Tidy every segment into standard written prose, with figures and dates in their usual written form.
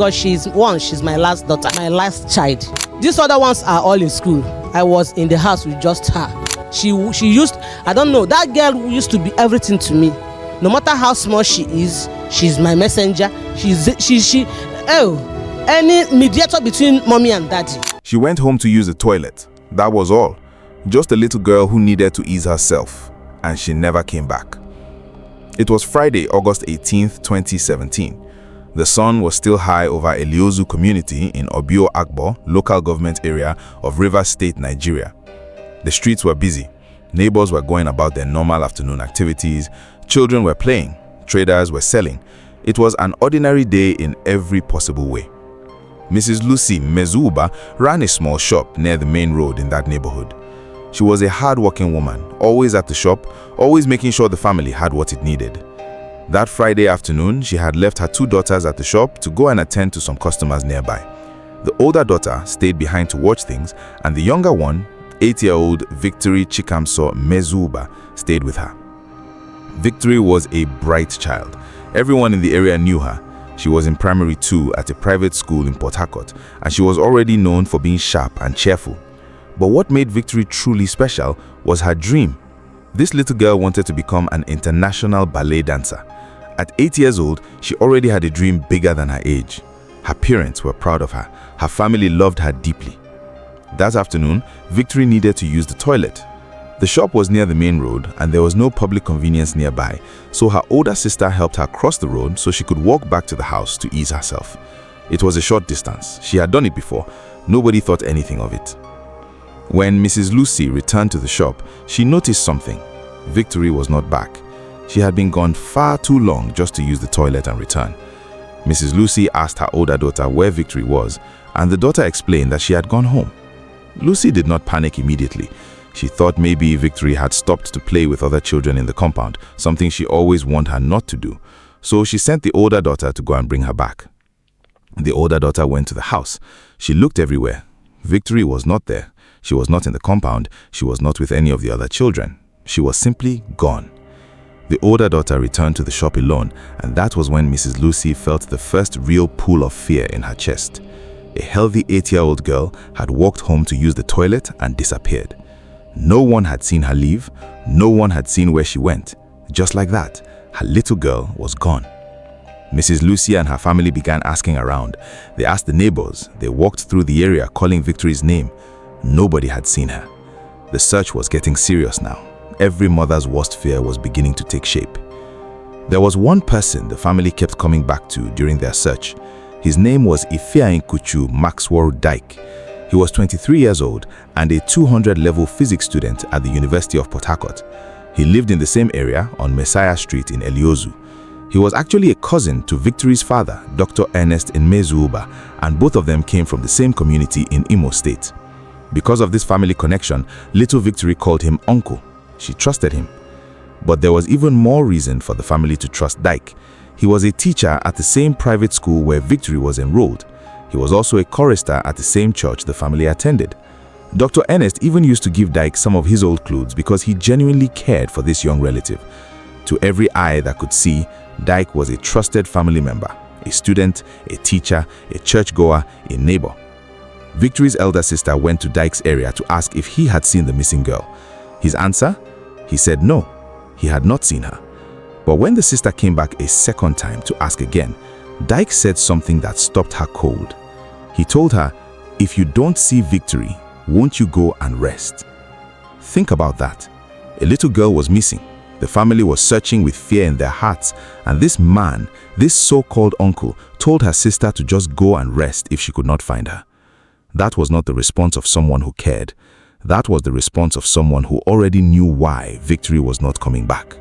because she's my last daughter, my last child. These other ones are all in school. I was in the house with just her. She used, I don't know, that girl used to be everything to me. No matter how small she is, she's my messenger. Any mediator between mommy and daddy. She went home to use the toilet. That was all. Just a little girl who needed to ease herself, and she never came back. It was Friday, August 18th, 2017. The sun was still high over Eliozu community in Obio Agbo, local government area of Rivers State, Nigeria. The streets were busy. Neighbors were going about their normal afternoon activities. Children were playing. Traders were selling. It was an ordinary day in every possible way. Mrs. Lucy Mezuba ran a small shop near the main road in that neighborhood. She was a hard-working woman, always at the shop, always making sure the family had what it needed. That Friday afternoon, she had left her two daughters at the shop to go and attend to some customers nearby. The older daughter stayed behind to watch things, and the younger one, 8-year-old Victory Chikamso Mezuba, stayed with her. Victory was a bright child. Everyone in the area knew her. She was in primary 2 at a private school in Port Harcourt, and she was already known for being sharp and cheerful. But what made Victory truly special was her dream. This little girl wanted to become an international ballet dancer. At 8 years old, she already had a dream bigger than her age. Her parents were proud of her. Her family loved her deeply. That afternoon, Victory needed to use the toilet. The shop was near the main road and there was no public convenience nearby, so her older sister helped her cross the road so she could walk back to the house to ease herself. It was a short distance. She had done it before. Nobody thought anything of it. When Mrs. Lucy returned to the shop, she noticed something. Victory was not back. She had been gone far too long just to use the toilet and return. Mrs. Lucy asked her older daughter where Victory was, and the daughter explained that she had gone home. Lucy did not panic immediately. She thought maybe Victory had stopped to play with other children in the compound, something she always warned her not to do. So she sent the older daughter to go and bring her back. The older daughter went to the house. She looked everywhere. Victory was not there. She was not in the compound. She was not with any of the other children. She was simply gone. The older daughter returned to the shop alone, and that was when Mrs. Lucy felt the first real pull of fear in her chest. A healthy 8-year-old girl had walked home to use the toilet and disappeared. No one had seen her leave. No one had seen where she went. Just like that, her little girl was gone. Mrs. Lucy and her family began asking around. They asked the neighbors. They walked through the area calling Victory's name. Nobody had seen her. The search was getting serious now. Every mother's worst fear was beginning to take shape. There was one person the family kept coming back to during their search. His name was Ifeanyichukwu Maxwell Dike. He was 23 years old and a 200-level physics student at the University of Port Harcourt. He lived in the same area on Messiah Street in Eliozu. He was actually a cousin to Victory's father, Dr. Ernest Mezuba, and both of them came from the same community in Imo State. Because of this family connection, little Victory called him uncle. She trusted him. But there was even more reason for the family to trust Dike. He was a teacher at the same private school where Victory was enrolled. He was also a chorister at the same church the family attended. Dr. Ernest even used to give Dike some of his old clothes because he genuinely cared for this young relative. To every eye that could see, Dike was a trusted family member, a student, a teacher, a churchgoer, a neighbor. Victory's elder sister went to Dike's area to ask if he had seen the missing girl. His answer? He said no, he had not seen her. But when the sister came back a second time to ask again, Dike said something that stopped her cold. He told her, "If you don't see Victory, won't you go and rest?" Think about that. A little girl was missing. The family was searching with fear in their hearts, and this man, this so-called uncle, told her sister to just go and rest if she could not find her. That was not the response of someone who cared. That was the response of someone who already knew why Victory was not coming back.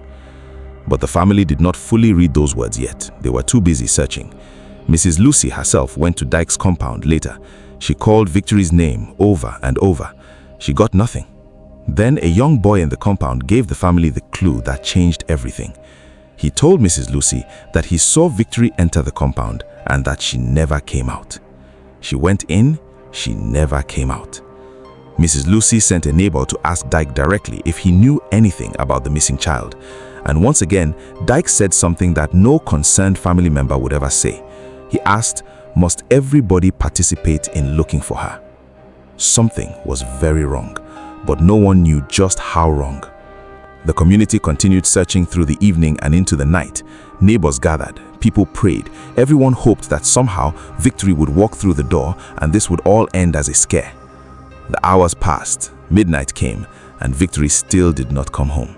But the family did not fully read those words yet. They were too busy searching. Mrs. Lucy herself went to Dike's compound later. She called Victory's name over and over. She got nothing. Then a young boy in the compound gave the family the clue that changed everything. He told Mrs. Lucy that he saw Victory enter the compound and that she never came out. She went in, she never came out. Mrs. Lucy sent a neighbor to ask Dike directly if he knew anything about the missing child. And once again, Dike said something that no concerned family member would ever say. He asked, Must everybody participate in looking for her? Something was very wrong, but no one knew just how wrong. The community continued searching through the evening and into the night. Neighbors gathered, people prayed, everyone hoped that somehow Victory would walk through the door and this would all end as a scare. The hours passed, midnight came, and Victory still did not come home.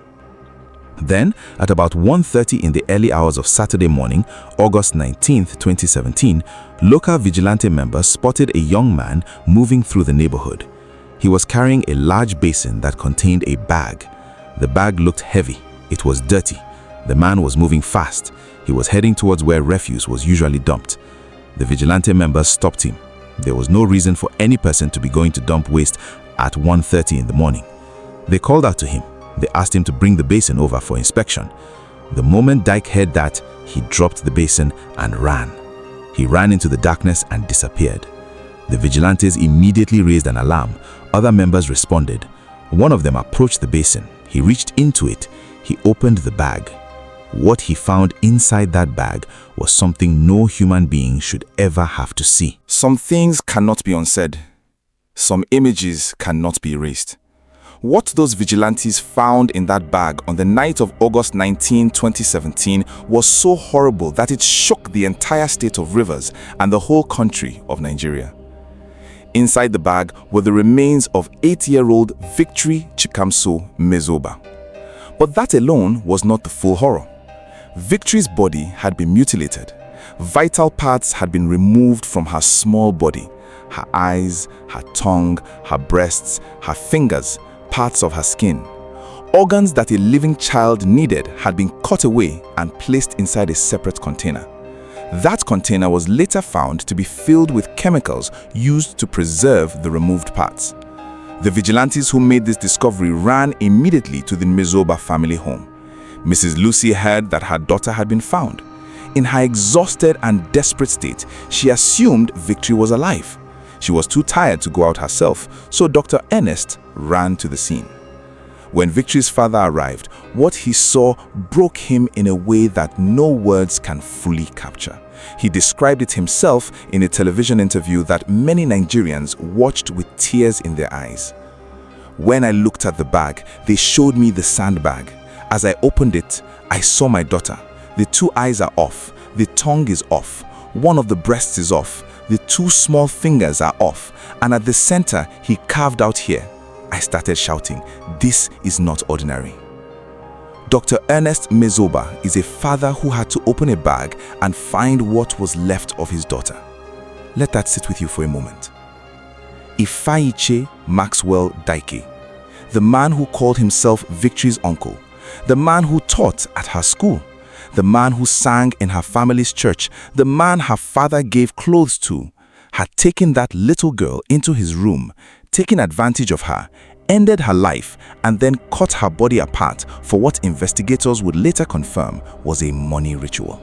Then, at about 1:30 in the early hours of Saturday morning, August 19, 2017, local vigilante members spotted a young man moving through the neighborhood. He was carrying a large basin that contained a bag. The bag looked heavy. It was dirty. The man was moving fast. He was heading towards where refuse was usually dumped. The vigilante members stopped him. There was no reason for any person to be going to dump waste at 1:30 in the morning. They called out to him. They asked him to bring the basin over for inspection. The moment Dike heard that, he dropped the basin and ran. He ran into the darkness and disappeared. The vigilantes immediately raised an alarm. Other members responded. One of them approached the basin. He reached into it. He opened the bag. What he found inside that bag was something no human being should ever have to see. Some things cannot be unsaid. Some images cannot be erased. What those vigilantes found in that bag on the night of August 19, 2017 was so horrible that it shook the entire state of Rivers and the whole country of Nigeria. Inside the bag were the remains of 8-year-old Victory Chikamso Mezoba. But that alone was not the full horror. Victory's body had been mutilated. Vital parts had been removed from her small body. Her eyes, her tongue, her breasts, her fingers, parts of her skin. Organs that a living child needed had been cut away and placed inside a separate container. That container was later found to be filled with chemicals used to preserve the removed parts. The vigilantes who made this discovery ran immediately to the Mezoba family home. Mrs. Lucy heard that her daughter had been found. In her exhausted and desperate state, she assumed Victory was alive. She was too tired to go out herself, so Dr. Ernest ran to the scene. When Victory's father arrived, what he saw broke him in a way that no words can fully capture. He described it himself in a television interview that many Nigerians watched with tears in their eyes. When I looked at the bag, they showed me the sandbag. As I opened it, I saw my daughter. The 2 eyes are off, the tongue is off, one of the breasts is off, the 2 small fingers are off, and at the center he carved out here. I started shouting, "This is not ordinary." Dr. Ernest Mezoba is a father who had to open a bag and find what was left of his daughter. Let that sit with you for a moment. Ifeanyichukwu Maxwell Dike, the man who called himself Victory's uncle, the man who taught at her school, the man who sang in her family's church, the man her father gave clothes to, had taken that little girl into his room, taken advantage of her, ended her life, and then cut her body apart for what investigators would later confirm was a money ritual.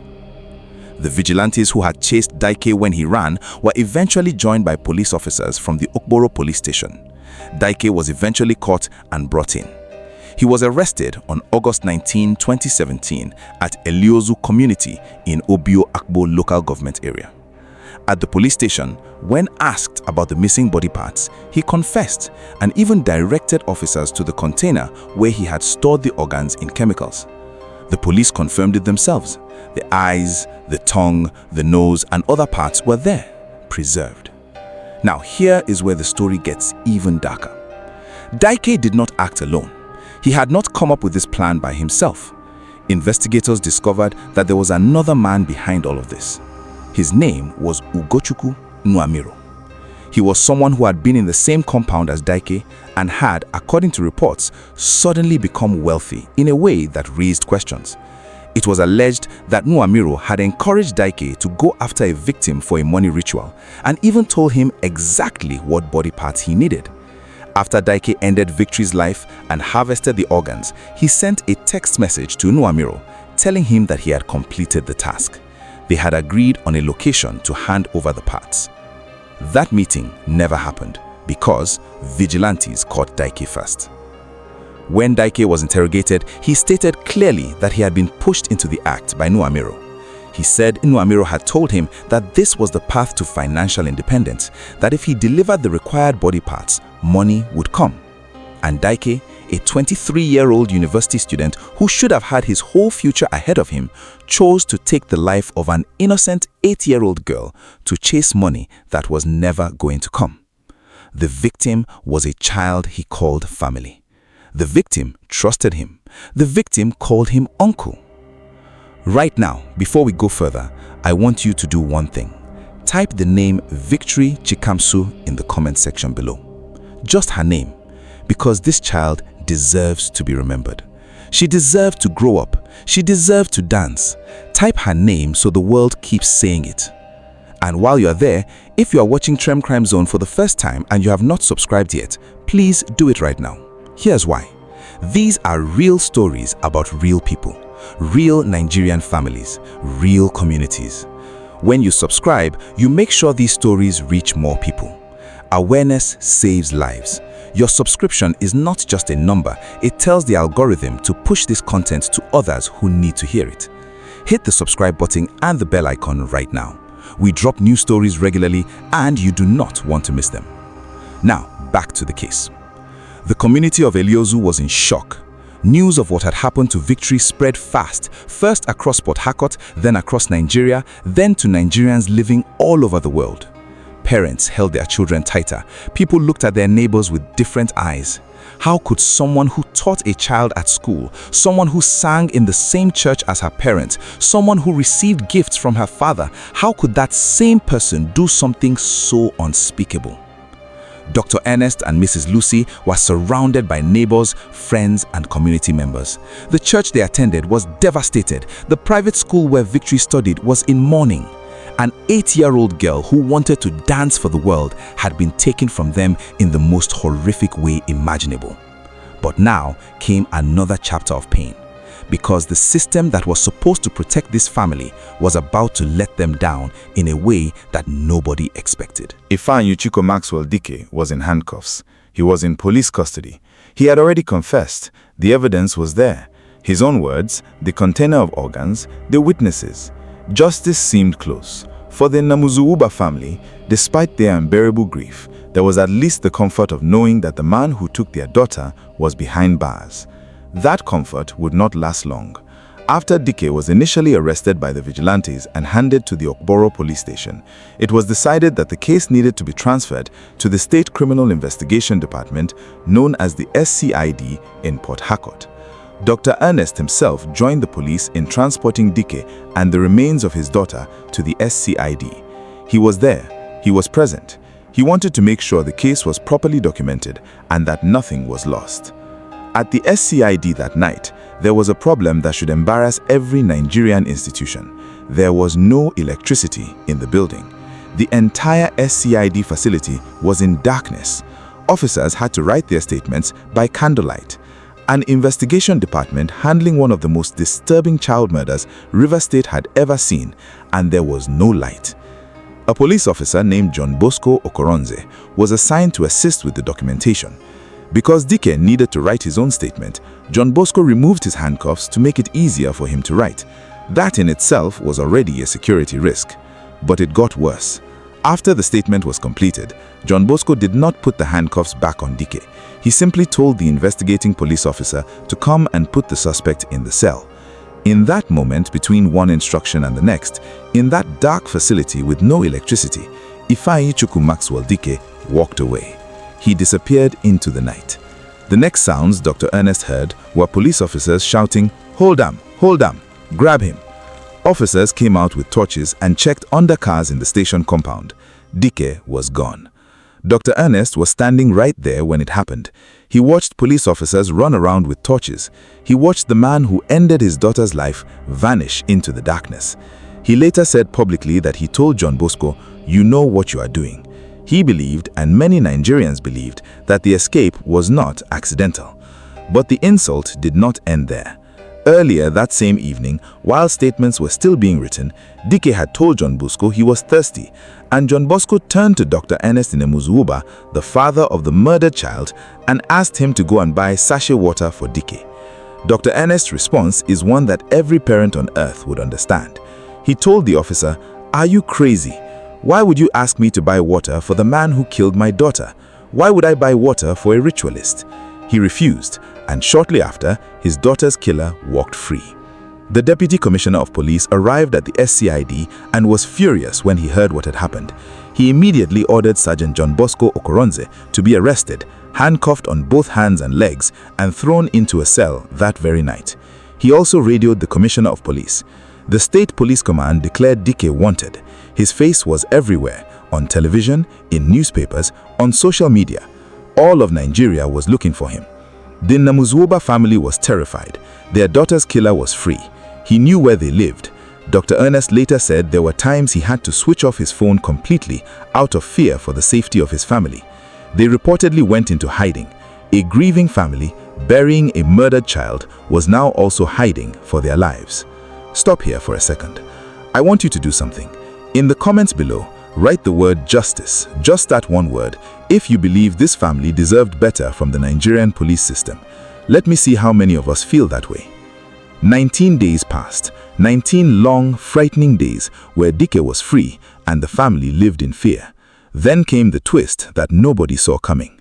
The vigilantes who had chased Dike when he ran were eventually joined by police officers from the Okboro police station. Dike was eventually caught and brought in. He was arrested on August 19, 2017 at Eliozu community in Obio Akbo local government area. At the police station, when asked about the missing body parts, he confessed and even directed officers to the container where he had stored the organs in chemicals. The police confirmed it themselves. The eyes, the tongue, the nose, and other parts were there, preserved. Now here is where the story gets even darker. Dike did not act alone. He had not come up with this plan by himself. Investigators discovered that there was another man behind all of this. His name was Ugochukwu Nuamiro. He was someone who had been in the same compound as Dike and had, according to reports, suddenly become wealthy in a way that raised questions. It was alleged that Nuamiro had encouraged Dike to go after a victim for a money ritual and even told him exactly what body parts he needed. After Dike ended Victory's life and harvested the organs, he sent a text message to Nuamiro telling him that he had completed the task. They had agreed on a location to hand over the parts. That meeting never happened because vigilantes caught Dike first. When Dike was interrogated, he stated clearly that he had been pushed into the act by Nuamiro. He said Nwaamiro had told him that this was the path to financial independence, that if he delivered the required body parts, money would come. And Dike, a 23-year-old university student who should have had his whole future ahead of him, chose to take the life of an innocent 8-year-old girl to chase money that was never going to come. The victim was a child he called family. The victim trusted him. The victim called him uncle. Right now, before we go further, I want you to do one thing. Type the name Victory Chikamso in the comment section below. Just her name, because this child deserves to be remembered. She deserved to grow up. She deserved to dance. Type her name so the world keeps saying it. And while you're there, if you are watching Trem Crime Zone for the first time and you have not subscribed yet, please do it right now. Here's why. These are real stories about real people, real Nigerian families, real communities. When you subscribe, you make sure these stories reach more people. Awareness saves lives. Your subscription is not just a number, it tells the algorithm to push this content to others who need to hear it. Hit the subscribe button and the bell icon right now. We drop new stories regularly and you do not want to miss them. Now, back to the case. The community of Eliozu was in shock. News of what had happened to Victory spread fast, first across Port Harcourt, then across Nigeria, then to Nigerians living all over the world. Parents held their children tighter. People looked at their neighbors with different eyes. How could someone who taught a child at school, someone who sang in the same church as her parents, someone who received gifts from her father, how could that same person do something so unspeakable? Dr. Ernest and Mrs. Lucy were surrounded by neighbors, friends, and community members. The church they attended was devastated. The private school where Victory studied was in mourning. An 8-year-old girl who wanted to dance for the world had been taken from them in the most horrific way imaginable. But now came another chapter of pain, because the system that was supposed to protect this family was about to let them down in a way that nobody expected. Ifeanyichukwu Maxwell Dike was in handcuffs. He was in police custody. He had already confessed. The evidence was there. His own words, the container of organs, the witnesses. Justice seemed close. For the Namuzuuba family, despite their unbearable grief, there was at least the comfort of knowing that the man who took their daughter was behind bars. That comfort would not last long. After Dike was initially arrested by the vigilantes and handed to the Okboro police station, it was decided that the case needed to be transferred to the State Criminal Investigation Department, known as the SCID, in Port Harcourt. Dr. Ernest himself joined the police in transporting Dike and the remains of his daughter to the SCID. He was there. He was present. He wanted to make sure the case was properly documented and that nothing was lost. At the SCID that night, there was a problem that should embarrass every Nigerian institution. There was no electricity in the building. The entire SCID facility was in darkness. Officers had to write their statements by candlelight. An investigation department handling one of the most disturbing child murders River State had ever seen, and there was no light. A police officer named John Bosco Okoronze was assigned to assist with the documentation. Because Dike needed to write his own statement, John Bosco removed his handcuffs to make it easier for him to write. That in itself was already a security risk. But it got worse. After the statement was completed, John Bosco did not put the handcuffs back on Dike. He simply told the investigating police officer to come and put the suspect in the cell. In that moment between one instruction and the next, in that dark facility with no electricity, Ifeanyichukwu Maxwell Dike walked away. He disappeared into the night. The next sounds Dr. Ernest heard were police officers shouting, "Hold him! Hold him! Grab him!" Officers came out with torches and checked under cars in the station compound. Dike was gone. Dr. Ernest was standing right there when it happened. He watched police officers run around with torches. He watched the man who ended his daughter's life vanish into the darkness. He later said publicly that he told John Bosco, "You know what you are doing." He believed, and many Nigerians believed, that the escape was not accidental. But the insult did not end there. Earlier that same evening, while statements were still being written, Dike had told John Bosco he was thirsty, and John Bosco turned to Dr. Ernest Inemuzuuba, the father of the murdered child, and asked him to go and buy sachet water for Dike. Dr. Ernest's response is one that every parent on earth would understand. He told the officer, "Are you crazy? Why would you ask me to buy water for the man who killed my daughter? Why would I buy water for a ritualist?" He refused, and shortly after, his daughter's killer walked free. The Deputy Commissioner of Police arrived at the SCID and was furious when he heard what had happened. He immediately ordered Sergeant John Bosco Okoronze to be arrested, handcuffed on both hands and legs, and thrown into a cell that very night. He also radioed the Commissioner of Police. The State Police Command declared Dike wanted. His face was everywhere, on television, in newspapers, on social media. All of Nigeria was looking for him. The Namuzuoba family was terrified. Their daughter's killer was free. He knew where they lived. Dr. Ernest later said there were times he had to switch off his phone completely out of fear for the safety of his family. They reportedly went into hiding. A grieving family, burying a murdered child, was now also hiding for their lives. Stop here for a second. I want you to do something. In the comments below, write the word justice, just that one word, if you believe this family deserved better from the Nigerian police system. Let me see how many of us feel that way. 19 days passed, 19 long, frightening days where Dike was free and the family lived in fear. Then came the twist that nobody saw coming.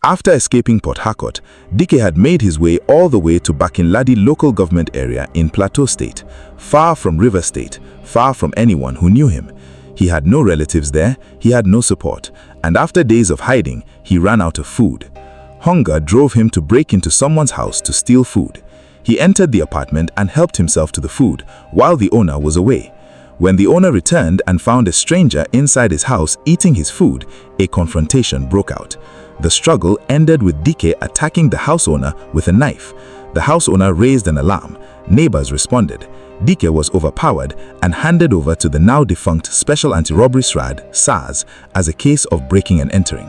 After escaping Port Harcourt, Dike had made his way all the way to Bakinladi local government area in Plateau State, far from River State, far from anyone who knew him. He had no relatives there, he had no support, and after days of hiding, he ran out of food. Hunger drove him to break into someone's house to steal food. He entered the apartment and helped himself to the food while the owner was away. When the owner returned and found a stranger inside his house eating his food, a confrontation broke out. The struggle ended with Dike attacking the house owner with a knife. The house owner raised an alarm. Neighbors responded. Dike was overpowered and handed over to the now defunct Special Anti-Robbery Squad, SARS, as a case of breaking and entering.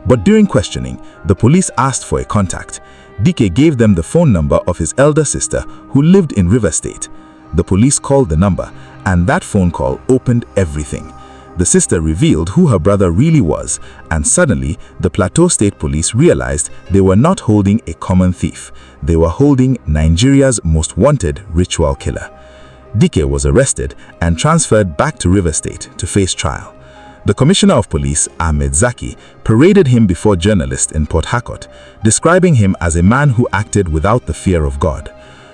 But during questioning, the police asked for a contact. Dike gave them the phone number of his elder sister who lived in River State. The police called the number, and that phone call opened everything. The sister revealed who her brother really was, and suddenly the Plateau State Police realized they were not holding a common thief. They were holding Nigeria's most wanted ritual killer. Dike was arrested and transferred back to River State to face trial. The Commissioner of Police, Ahmed Zaki, paraded him before journalists in Port Harcourt, describing him as a man who acted without the fear of God.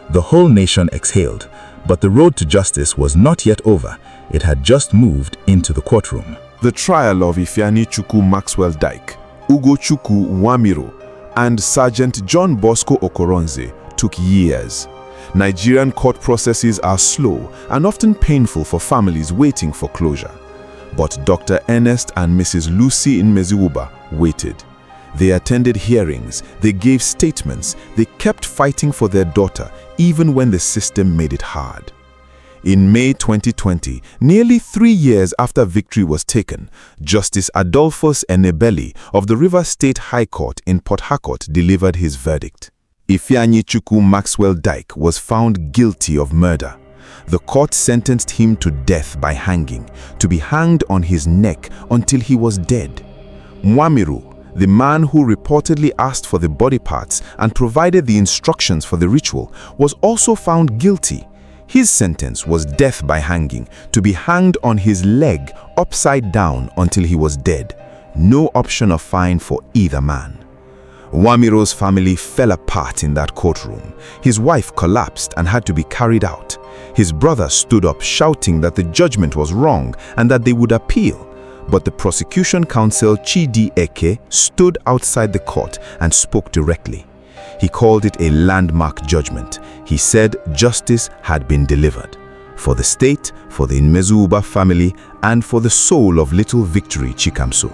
The whole nation exhaled, but the road to justice was not yet over. It had just moved into the courtroom. The trial of Ifeanyichukwu Maxwell Dike, Ugochukwu Nwamiru, and Sergeant John Bosco Okoronze took years. Nigerian court processes are slow and often painful for families waiting for closure. But Dr. Ernest and Mrs. Lucy in Meziuba waited. They attended hearings, they gave statements, they kept fighting for their daughter even when the system made it hard. In May 2020, nearly 3 years after victory was taken, Justice Adolphus Enebeli of the River State High Court in Port Harcourt delivered his verdict. Ifeanyichukwu Maxwell Dike was found guilty of murder. The court sentenced him to death by hanging, to be hanged on his neck until he was dead. Nwamiru, the man who reportedly asked for the body parts and provided the instructions for the ritual, was also found guilty. His sentence was death by hanging, to be hanged on his leg upside down until he was dead. No option of fine for either man. Nwamiru's family fell apart in that courtroom. His wife collapsed and had to be carried out. His brother stood up shouting that the judgment was wrong and that they would appeal. But the prosecution counsel Chidi Eke stood outside the court and spoke directly. He called it a landmark judgment. He said justice had been delivered. For the state, for the Meziuba family, and for the soul of little Victory Chikamso.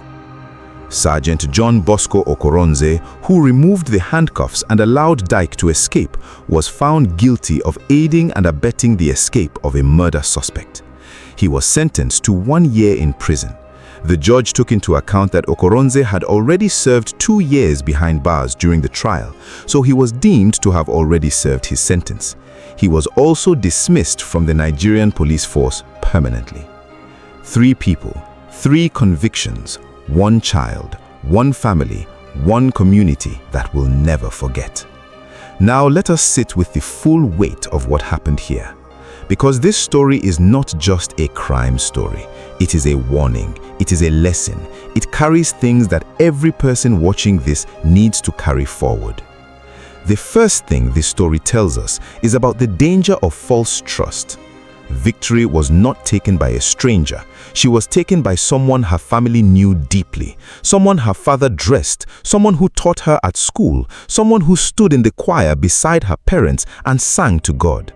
Sergeant John Bosco Okoronze, who removed the handcuffs and allowed Dike to escape, was found guilty of aiding and abetting the escape of a murder suspect. He was sentenced to 1 year in prison. The judge took into account that Okoronze had already served 2 years behind bars during the trial, so he was deemed to have already served his sentence. He was also dismissed from the Nigerian police force permanently. 3 people, 3 convictions, 1 child, 1 family, 1 community that will never forget. Now let us sit with the full weight of what happened here. Because this story is not just a crime story. It is a warning. It is a lesson. It carries things that every person watching this needs to carry forward. The first thing this story tells us is about the danger of false trust. Victory was not taken by a stranger. She was taken by someone her family knew deeply, someone her father dressed, someone who taught her at school, someone who stood in the choir beside her parents and sang to God.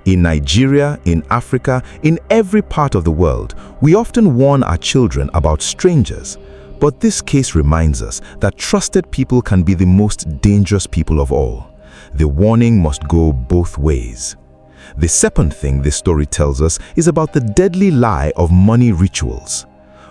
In Nigeria, in Africa, in every part of the world, we often warn our children about strangers. But this case reminds us that trusted people can be the most dangerous people of all. The warning must go both ways. The second thing this story tells us is about the deadly lie of money rituals.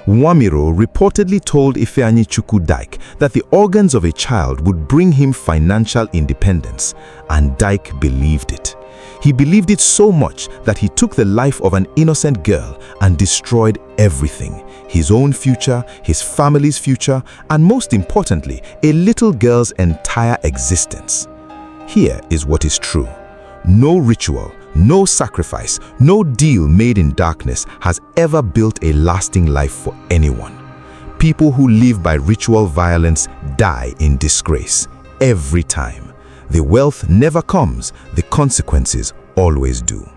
Nwamiro reportedly told Ifeanyichukwu Dike that the organs of a child would bring him financial independence, and Dike believed it. He believed it so much that he took the life of an innocent girl and destroyed everything: his own future, his family's future, and most importantly, a little girl's entire existence. Here is what is true. No ritual, no sacrifice, no deal made in darkness has ever built a lasting life for anyone. People who live by ritual violence die in disgrace every time. The wealth never comes, the consequences always do.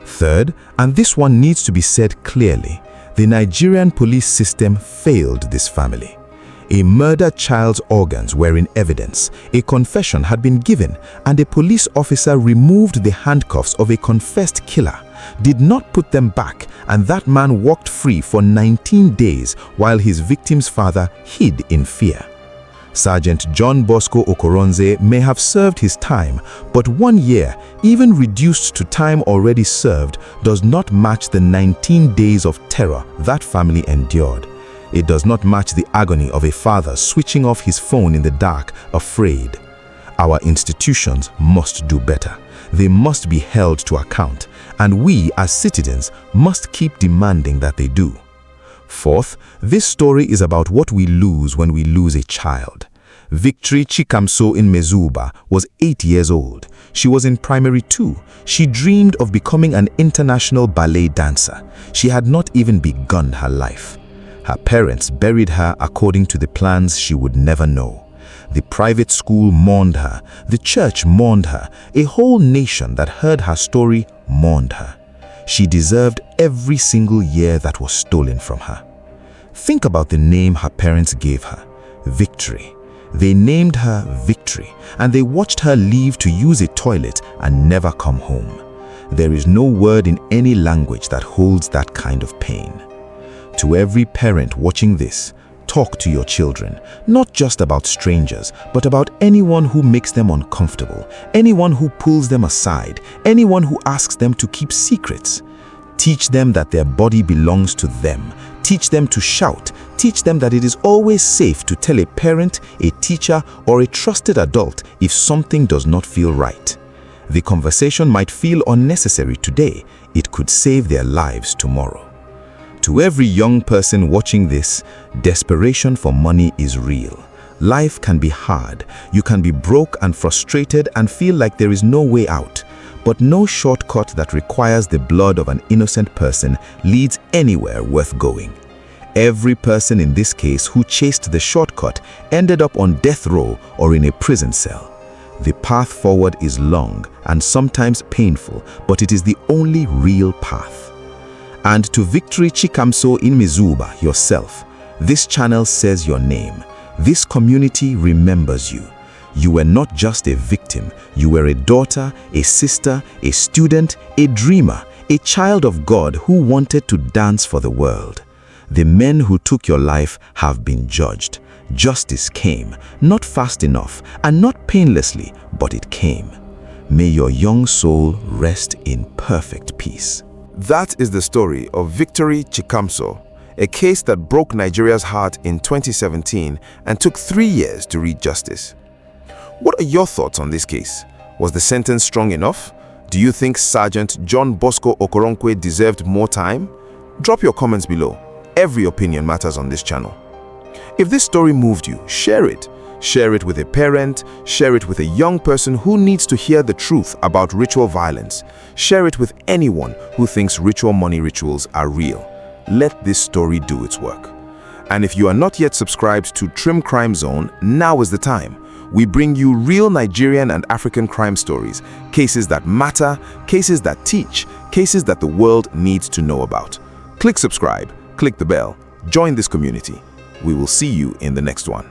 Third, and this one needs to be said clearly, the Nigerian police system failed this family. A murdered child's organs were in evidence, a confession had been given, and a police officer removed the handcuffs of a confessed killer, did not put them back, and that man walked free for 19 days while his victim's father hid in fear. Sergeant John Bosco Okoronze may have served his time, but 1 year, even reduced to time already served, does not match the 19 days of terror that family endured. It does not match the agony of a father switching off his phone in the dark, afraid. Our institutions must do better. They must be held to account, and we as citizens must keep demanding that they do. Fourth, this story is about what we lose when we lose a child. Victory Chikamso in Mezuba was 8 years old. She was in primary 2. She dreamed of becoming an international ballet dancer. She had not even begun her life. Her parents buried her according to the plans she would never know. The private school mourned her. The church mourned her. A whole nation that heard her story mourned her. She deserved every single year that was stolen from her. Think about the name her parents gave her, Victory. They named her Victory, and they watched her leave to use a toilet and never come home. There is no word in any language that holds that kind of pain. To every parent watching this, talk to your children, not just about strangers, but about anyone who makes them uncomfortable, anyone who pulls them aside, anyone who asks them to keep secrets. Teach them that their body belongs to them. Teach them to shout. Teach them that it is always safe to tell a parent, a teacher, or a trusted adult if something does not feel right. The conversation might feel unnecessary today. It could save their lives tomorrow. To every young person watching this, desperation for money is real. Life can be hard. You can be broke and frustrated and feel like there is no way out. But no shortcut that requires the blood of an innocent person leads anywhere worth going. Every person in this case who chased the shortcut ended up on death row or in a prison cell. The path forward is long and sometimes painful, but it is the only real path. And to Victory Chikamso in Mezuba yourself, this channel says your name. This community remembers you. You were not just a victim, you were a daughter, a sister, a student, a dreamer, a child of God who wanted to dance for the world. The men who took your life have been judged. Justice came, not fast enough and not painlessly, but it came. May your young soul rest in perfect peace. That is the story of Victory Chikamso, a case that broke Nigeria's heart in 2017 and took 3 years to reach justice. What are your thoughts on this case? Was the sentence strong enough? Do you think Sergeant John Bosco Okoronze deserved more time? Drop your comments below. Every opinion matters on this channel. If this story moved you, share it. Share it with a parent, share it with a young person who needs to hear the truth about ritual violence. Share it with anyone who thinks ritual money rituals are real. Let this story do its work. And if you are not yet subscribed to Trem Crime Zone, now is the time. We bring you real Nigerian and African crime stories, cases that matter, cases that teach, cases that the world needs to know about. Click subscribe, click the bell, join this community. We will see you in the next one.